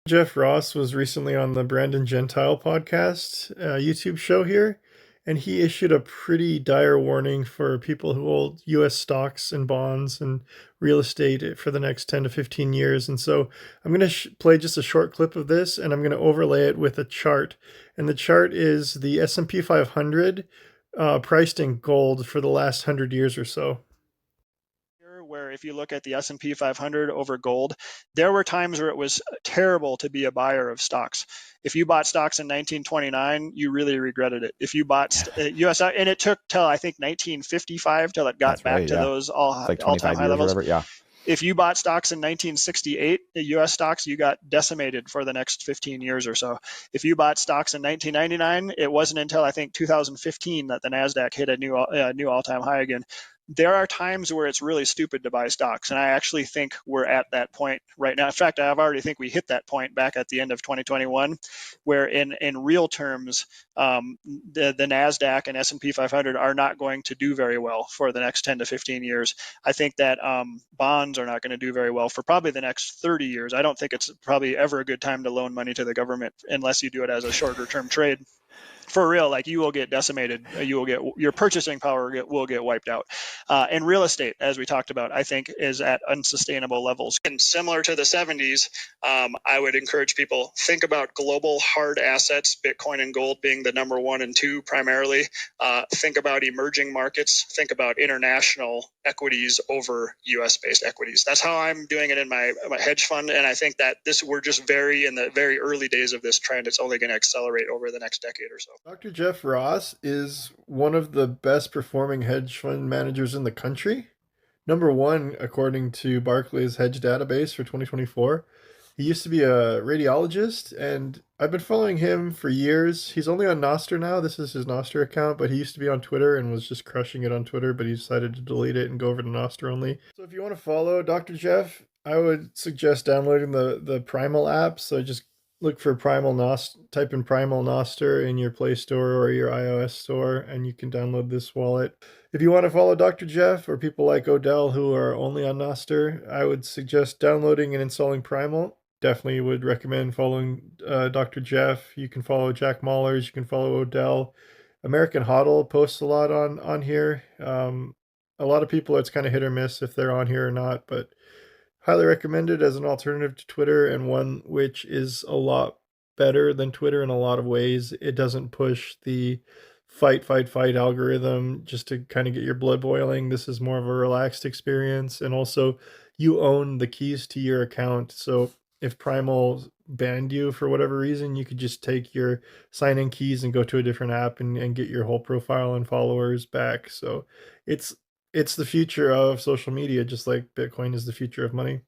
Jeff Ross was recently on the Brandon Gentile podcast, YouTube show here, and he issued a pretty dire warning for people who hold US stocks and bonds and real estate for the next 10 to 15 years. And so I'm going to play just a short clip of this, and I'm going to overlay it with a chart. And the chart is the S&P 500 priced in gold for the last 100 years or so. Where if you look at the S&P 500 over gold, there were times where it was terrible to be a buyer of stocks. If you bought stocks in 1929, you really regretted it. If you bought US, and it took till I think 1955 till it got back to those like all-time 25 high years or levels. whatever. Yeah. If you bought stocks in 1968, the US stocks, you got decimated for the next 15 years or so. If you bought stocks in 1999, it wasn't until I think 2015 that the NASDAQ hit a new all-time high again. There are times where it's really stupid to buy stocks, and I actually think we're at that point right now. In fact, I already think we hit that point back at the end of 2021, where in real terms, the NASDAQ and S&P 500 are not going to do very well for the next 10 to 15 years. I think that bonds are not going to do very well for probably the next 30 years. I don't think it's probably ever a good time to loan money to the government unless you do it as a shorter term trade. For real, like you will get decimated. You will get your purchasing power will get wiped out. And real estate, as we talked about, I think is at unsustainable levels. And similar to the 70s, I would encourage people think about global hard assets, Bitcoin and gold being the number 1 and 2 primarily. Think about emerging markets. Think about international equities over U.S.-based equities. That's how I'm doing it in my hedge fund, and I think that we're just in the very early days of this trend. It's only going to accelerate over the next decade or so. Dr. Jeff Ross is one of the best performing hedge fund managers in the country. Number 1, according to Barclays Hedge Database for 2024. He used to be a radiologist, and I've been following him for years. He's only on Nostr now. This is his Nostr account, but he used to be on Twitter and was just crushing it on Twitter, but he decided to delete it and go over to Nostr only. So if you want to follow Dr. Jeff, I would suggest downloading the Primal app. So just look for Primal Nostr, type in Primal Nostr in your Play Store or your iOS store, and you can download this wallet. If you want to follow Dr. Jeff or people like Odell who are only on Nostr, I would suggest downloading and installing Primal. Definitely would recommend following Dr. Jeff. You can follow Jack Mahlers. You can follow Odell. American Hodl posts a lot on here. A lot of people, it's kind of hit or miss if they're on here or not, but highly recommended as an alternative to Twitter, and one which is a lot better than Twitter in a lot of ways. It doesn't push the fight algorithm just to kind of get your blood boiling. This is more of a relaxed experience, and also you own the keys to your account. So if Primal banned you for whatever reason, you could just take your sign-in keys and go to a different app and get your whole profile and followers back. So it's the future of social media, just like Bitcoin is the future of money.